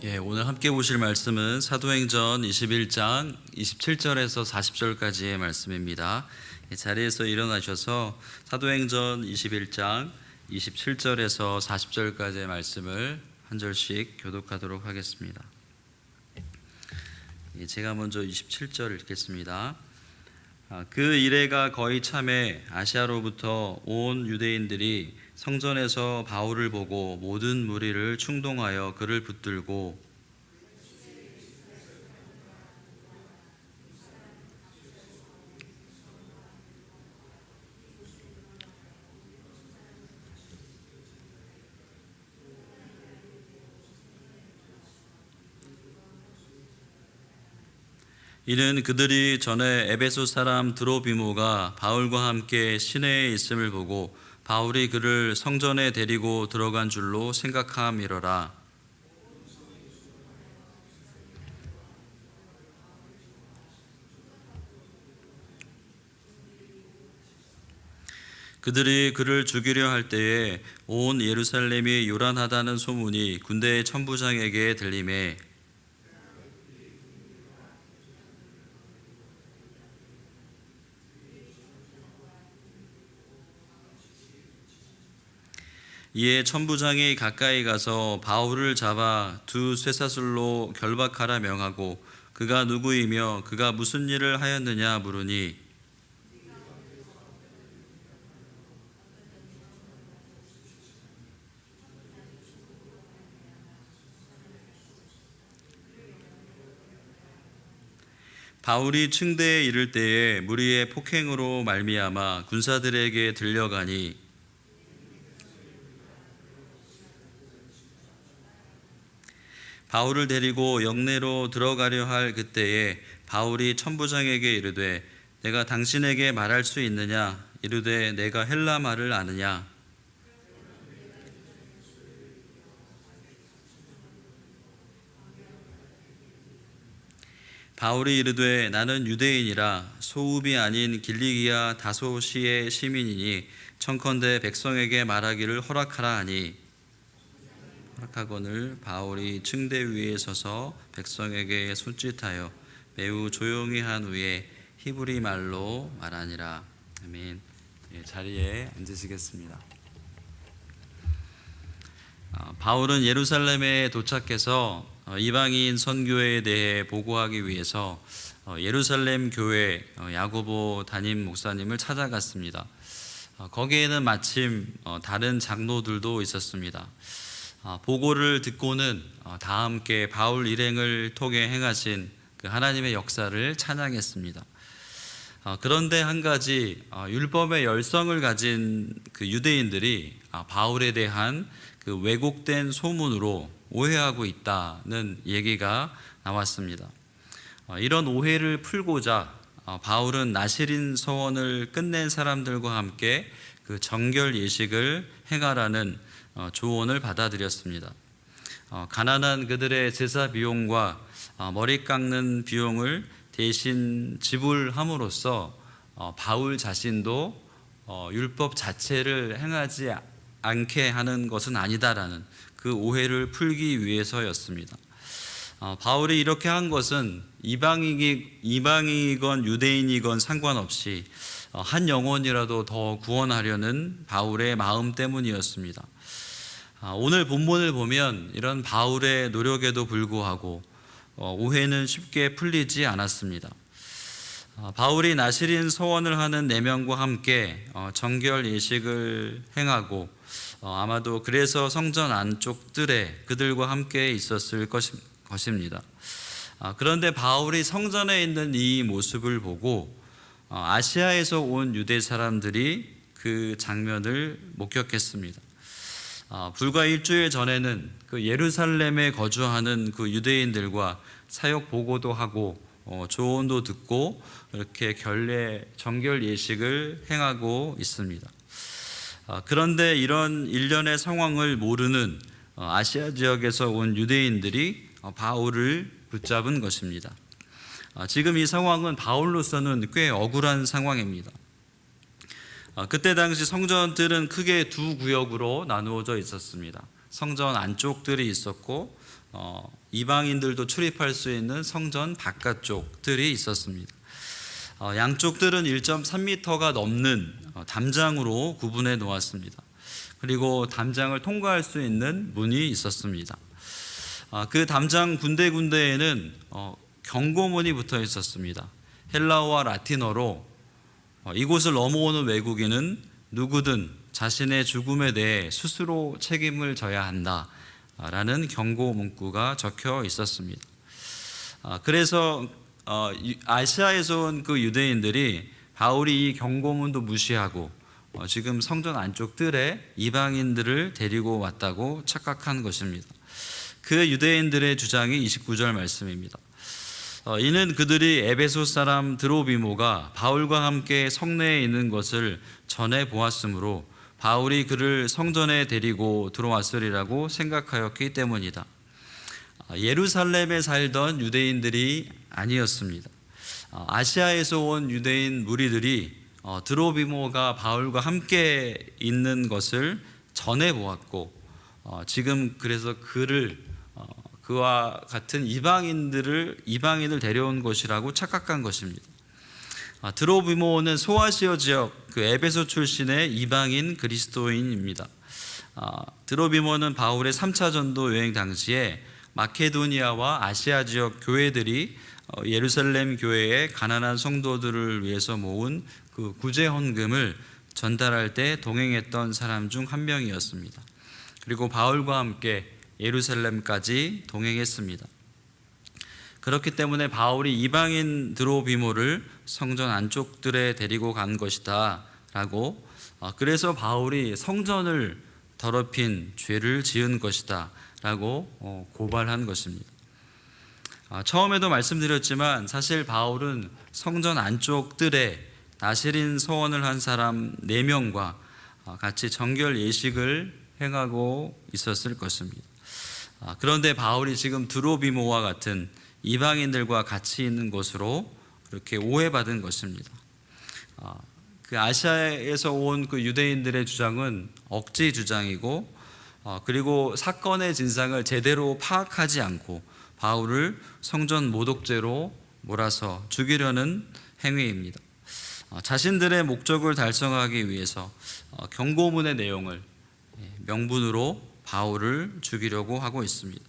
오늘 함께 보실 말씀은 사도행전 21장 27절에서 40절까지의 말씀입니다. 자리에서 일어나셔서 사도행전 21장 27절에서 40절까지의 말씀을 한 절씩 교독하도록 하겠습니다. 제가 먼저 27절 읽겠습니다. 그 이레가 거의 참에 아시아로부터 온 유대인들이 성전에서 바울을 보고 모든 무리를 충동하여 그를 붙들고 이는 그들이 전에 에베소 사람 드로비모가 바울과 함께 시내에 있음을 보고 바울이 그를 성전에 데리고 들어간 줄로 생각함이러라. 그들이 그를 죽이려 할 때에 온 예루살렘이 요란하다는 소문이 군대의 천부장에게 들리매 이에 천부장이 가까이 가서 바울을 잡아 두 쇠사슬로 결박하라 명하고 그가 누구이며 그가 무슨 일을 하였느냐 물으니 바울이 층대에 이를 때에 무리의 폭행으로 말미암아 군사들에게 들려가니 바울을 데리고 영내로 들어가려 할 그때에 바울이 천부장에게 이르되 내가 당신에게 말할 수 있느냐 이르되 내가 헬라 말을 아느냐 바울이 이르되 나는 유대인이라 소읍이 아닌 길리기아 다소시의 시민이니 청컨대 백성에게 말하기를 허락하라 하니 허락하거늘 바울이 층대 위에 서서 백성에게 손짓하여 매우 조용히 한 후에 히브리 말로 말하니라. 아멘. 자리에 앉으시겠습니다. 바울은 예루살렘에 도착해서 이방인 선교에 대해 보고하기 위해서 예루살렘 교회 야고보 담임 목사님을 찾아갔습니다. 거기에는 마침 다른 장로들도 있었습니다. 보고를 듣고는 다 함께 바울 일행을 통해 행하신 그 하나님의 역사를 찬양했습니다. 그런데 한 가지 율법의 열성을 가진 그 유대인들이 바울에 대한 그 왜곡된 소문으로 오해하고 있다는 얘기가 나왔습니다. 이런 오해를 풀고자 바울은 나시린 서원을 끝낸 사람들과 함께 그 정결 예식을 행하라는 조언을 받아들였습니다. 가난한 그들의 제사 비용과 머리 깎는 비용을 대신 지불함으로써 바울 자신도 율법 자체를 행하지 않게 하는 것은 아니다라는 그 오해를 풀기 위해서였습니다. 바울이 이렇게 한 것은 이방이건 유대인이건 상관없이 한 영혼이라도 더 구원하려는 바울의 마음 때문이었습니다. 오늘 본문을 보면 이런 바울의 노력에도 불구하고 오해는 쉽게 풀리지 않았습니다. 바울이 나시린 서원을 하는 4명과 함께 정결 예식을 행하고 아마도 그래서 성전 안쪽 뜰에 그들과 함께 있었을 것입니다. 그런데 바울이 성전에 있는 이 모습을 보고 아시아에서 온 유대 사람들이 그 장면을 목격했습니다. 불과 일주일 전에는 그 예루살렘에 거주하는 그 유대인들과 사역 보고도 하고 조언도 듣고 이렇게 정결 예식을 행하고 있습니다. 그런데 이런 일련의 상황을 모르는 아시아 지역에서 온 유대인들이 바울을 붙잡은 것입니다. 지금 이 상황은 바울로서는 꽤 억울한 상황입니다. 그때 당시 성전들은 크게 두 구역으로 나누어져 있었습니다. 성전 안쪽들이 있었고 이방인들도 출입할 수 있는 성전 바깥쪽들이 있었습니다. 양쪽들은 1.3m가 넘는 담장으로 구분해 놓았습니다. 그리고 담장을 통과할 수 있는 문이 있었습니다. 그 담장 군데군데에는 경고문이 붙어 있었습니다. 헬라어와 라틴어로 이곳을 넘어오는 외국인은 누구든 자신의 죽음에 대해 스스로 책임을 져야 한다라는 경고 문구가 적혀 있었습니다. 그래서 아시아에서 온 그 유대인들이 바울이 이 경고문도 무시하고 지금 성전 안쪽 뜰에 이방인들을 데리고 왔다고 착각한 것입니다. 그 유대인들의 주장이 29절 말씀입니다. 이는 그들이 에베소 사람 드로비모가 바울과 함께 성내에 있는 것을 전해 보았으므로 바울이 그를 성전에 데리고 들어왔으리라고 생각하였기 때문이다. 예루살렘에 살던 유대인들이 아니었습니다. 아시아에서 온 유대인 무리들이 드로비모가 바울과 함께 있는 것을 전해 보았고 지금 그래서 그와 같은 이방인을 데려온 것이라고 착각한 것입니다. 드로비모는 소아시아 지역 그 에베소 출신의 이방인 그리스도인입니다. 드로비모는 바울의 3차 전도 여행 당시에 마케도니아와 아시아 지역 교회들이 예루살렘 교회의 가난한 성도들을 위해서 모은 그 구제 헌금을 전달할 때 동행했던 사람 중 한 명이었습니다. 그리고 바울과 함께 예루살렘까지 동행했습니다. 그렇기 때문에 바울이 이방인 드로비모를 성전 안쪽들에 데리고 간 것이다 라고, 그래서 바울이 성전을 더럽힌 죄를 지은 것이다 라고 고발한 것입니다. 처음에도 말씀드렸지만 사실 바울은 성전 안쪽 뜰에 나시린 서원을 한 사람 4명과 같이 정결 예식을 행하고 있었을 것입니다. 그런데 바울이 지금 드로비모와 같은 이방인들과 같이 있는 것으로 그렇게 오해받은 것입니다. 그 아시아에서 온 그 유대인들의 주장은 억지 주장이고, 그리고 사건의 진상을 제대로 파악하지 않고 바울을 성전 모독죄로 몰아서 죽이려는 행위입니다. 자신들의 목적을 달성하기 위해서 경고문의 내용을 명분으로 바울을 죽이려고 하고 있습니다.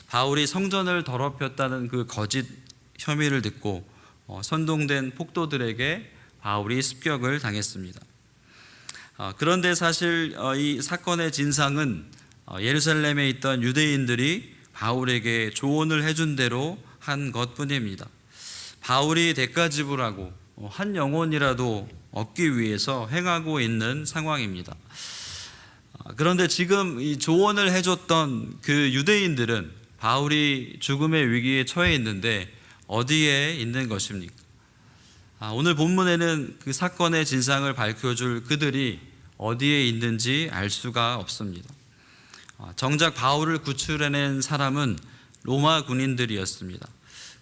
바울이 성전을 더럽혔다는 그 거짓 혐의를 듣고 선동된 폭도들에게 바울이 습격을 당했습니다. 그런데 사실 이 사건의 진상은 예루살렘에 있던 유대인들이 바울에게 조언을 해준 대로 한 것뿐입니다. 바울이 대가 지불하고 한 영혼이라도 얻기 위해서 행하고 있는 상황입니다. 그런데 지금 이 조언을 해줬던 그 유대인들은 바울이 죽음의 위기에 처해 있는데 어디에 있는 것입니까? 오늘 본문에는 그 사건의 진상을 밝혀줄 그들이 어디에 있는지 알 수가 없습니다. 정작 바울을 구출해낸 사람은 로마 군인들이었습니다.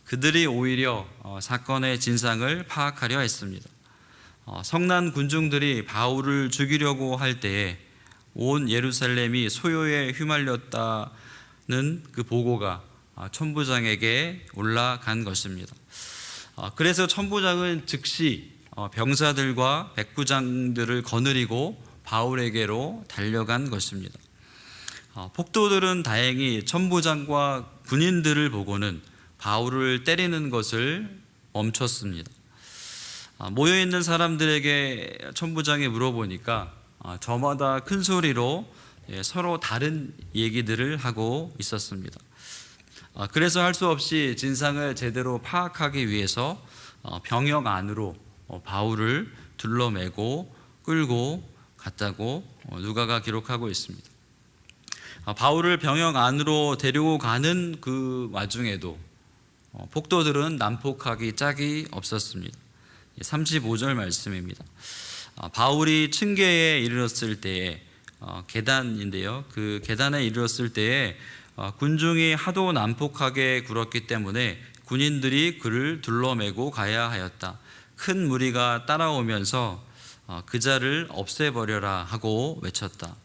그들이 오히려 사건의 진상을 파악하려 했습니다. 성난 군중들이 바울을 죽이려고 할 때에 온 예루살렘이 소요에 휘말렸다는 그 보고가 천부장에게 올라간 것입니다. 그래서 천부장은 즉시 병사들과 백부장들을 거느리고 바울에게로 달려간 것입니다. 폭도들은 다행히 천부장과 군인들을 보고는 바울을 때리는 것을 멈췄습니다. 모여있는 사람들에게 천부장이 물어보니까 저마다 큰 소리로 서로 다른 얘기들을 하고 있었습니다. 그래서 할 수 없이 진상을 제대로 파악하기 위해서 병역 안으로 바울을 둘러매고 끌고 갔다고 누가가 기록하고 있습니다. 바울을 병역 안으로 데리고 가는 그 와중에도 폭도들은 난폭하기 짝이 없었습니다. 35절 말씀입니다. 바울이 층계에 이르렀을 때에 계단인데요. 그 계단에 이르렀을 때에 군중이 하도 난폭하게 굴었기 때문에 군인들이 그를 둘러매고 가야 하였다. 큰 무리가 따라오면서 그 자를 없애버려라 하고 외쳤다.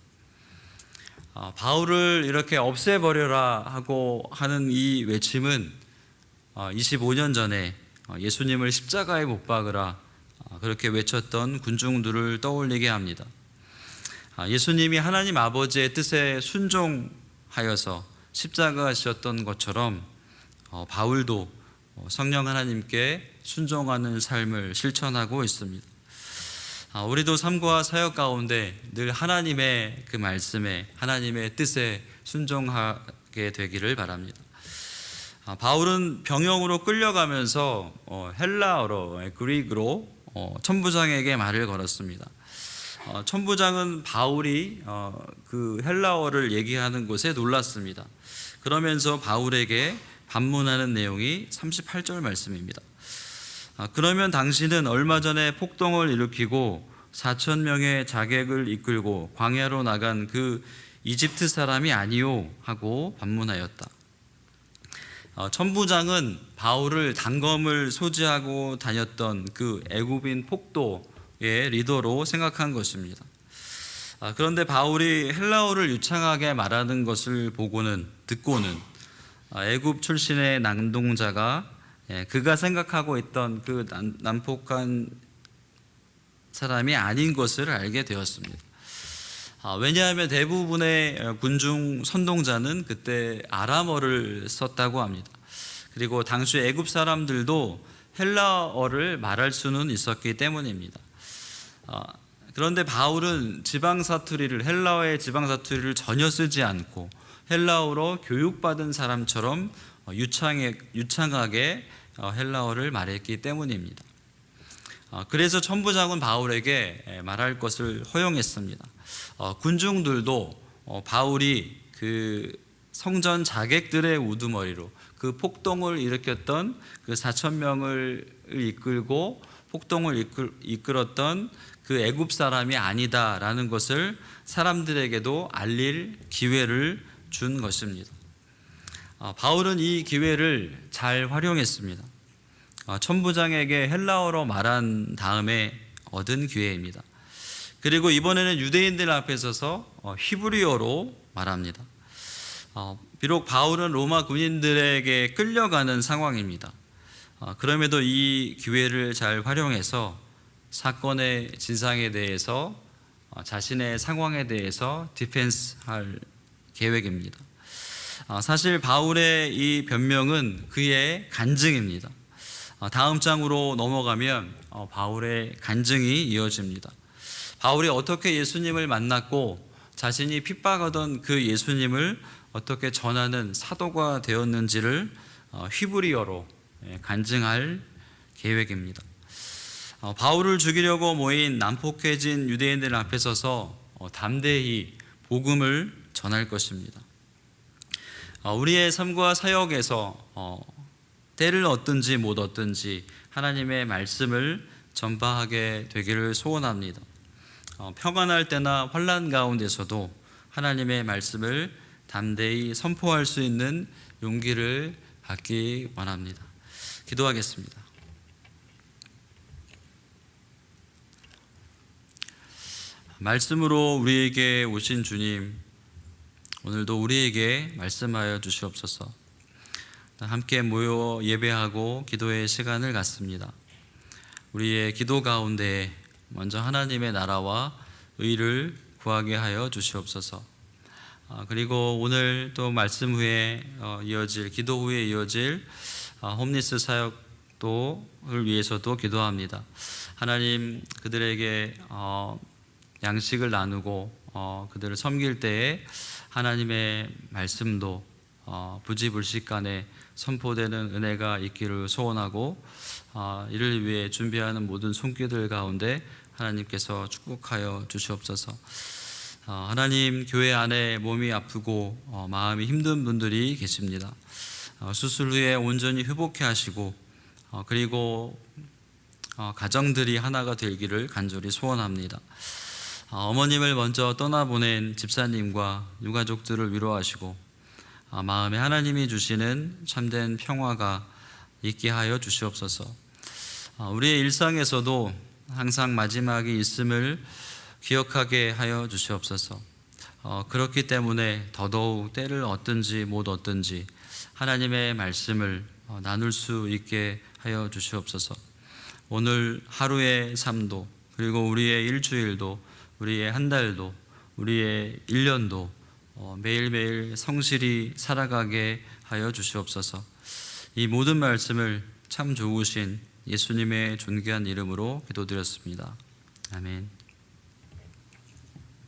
바울을 이렇게 없애버려라 하고 하는 이 외침은 25년 전에 예수님을 십자가에 못 박으라 그렇게 외쳤던 군중들을 떠올리게 합니다. 예수님이 하나님 아버지의 뜻에 순종하여서 십자가 지셨던 것처럼 바울도 성령 하나님께 순종하는 삶을 실천하고 있습니다. 우리도 삶과 사역 가운데 늘 하나님의 그 말씀에, 하나님의 뜻에 순종하게 되기를 바랍니다. 바울은 병영으로 끌려가면서 헬라어로, 그리그로 천부장에게 말을 걸었습니다. 천부장은 바울이 그 헬라어를 얘기하는 것에 놀랐습니다. 그러면서 바울에게 반문하는 내용이 38절 말씀입니다. 그러면 당신은 얼마 전에 폭동을 일으키고 4천 명의 자객을 이끌고 광야로 나간 그 이집트 사람이 아니요 하고 반문하였다. 천부장은 바울을 단검을 소지하고 다녔던 그 애굽인 폭도의 리더로 생각한 것입니다. 그런데 바울이 헬라어를 유창하게 말하는 것을 듣고는 애굽 출신의 난동자가 그가 생각하고 있던 그 난폭한 사람이 아닌 것을 알게 되었습니다. 왜냐하면 대부분의 군중 선동자는 그때 아람어를 썼다고 합니다. 그리고 당시 애굽 사람들도 헬라어를 말할 수는 있었기 때문입니다. 그런데 바울은 헬라어의 지방 사투리를 전혀 쓰지 않고 헬라어로 교육받은 사람처럼 유창하게 헬라어를 말했기 때문입니다. 그래서 천부장은 바울에게 말할 것을 허용했습니다. 군중들도 바울이 그 성전 자객들의 우두머리로 그 폭동을 일으켰던 그 4천 명을 이끌고 폭동을 이끌었던 그 애굽 사람이 아니다라는 것을 사람들에게도 알릴 기회를 준 것입니다. 바울은 이 기회를 잘 활용했습니다. 천부장에게 헬라어로 말한 다음에 얻은 기회입니다. 그리고 이번에는 유대인들 앞에 서서 히브리어로 말합니다. 비록 바울은 로마 군인들에게 끌려가는 상황입니다. 그럼에도 이 기회를 잘 활용해서 사건의 진상에 대해서 자신의 상황에 대해서 디펜스할 계획입니다. 사실 바울의 이 변명은 그의 간증입니다. 다음 장으로 넘어가면 바울의 간증이 이어집니다. 바울이 어떻게 예수님을 만났고 자신이 핍박하던 그 예수님을 어떻게 전하는 사도가 되었는지를 히브리어로 간증할 계획입니다. 바울을 죽이려고 모인 난폭해진 유대인들 앞에 서서 담대히 복음을 전할 것입니다. 우리의 삶과 사역에서 때를 얻든지 못 얻든지 하나님의 말씀을 전파하게 되기를 소원합니다. 평안할 때나 환난 가운데서도 하나님의 말씀을 담대히 선포할 수 있는 용기를 갖기 원합니다. 기도하겠습니다. 말씀으로 우리에게 오신 주님, 오늘도 우리에게 말씀하여 주시옵소서. 함께 모여 예배하고 기도의 시간을 갖습니다. 우리의 기도 가운데 먼저 하나님의 나라와 의를 구하게 하여 주시옵소서. 그리고 오늘 또 말씀 후에 기도 후에 이어질 홈리스 사역도를 위해서도 기도합니다. 하나님, 그들에게 양식을 나누고 그들을 섬길 때에 하나님의 말씀도 부지불식간에 선포되는 은혜가 있기를 소원하고 이를 위해 준비하는 모든 손길들 가운데 하나님께서 축복하여 주시옵소서. 하나님, 교회 안에 몸이 아프고 마음이 힘든 분들이 계십니다. 수술 후에 온전히 회복해 하시고 그리고 가정들이 하나가 되기를 간절히 소원합니다. 어머님을 먼저 떠나보낸 집사님과 유가족들을 위로하시고 마음에 하나님이 주시는 참된 평화가 있게 하여 주시옵소서. 우리의 일상에서도 항상 마지막이 있음을 기억하게 하여 주시옵소서. 그렇기 때문에 더더욱 때를 얻든지 못 얻든지 하나님의 말씀을 나눌 수 있게 하여 주시옵소서. 오늘 하루의 삶도, 그리고 우리의 일주일도, 우리의 한 달도, 우리의 1년도 매일매일 성실히 살아가게 하여 주시옵소서. 이 모든 말씀을 참 좋으신 예수님의 존귀한 이름으로 기도드렸습니다. 아멘.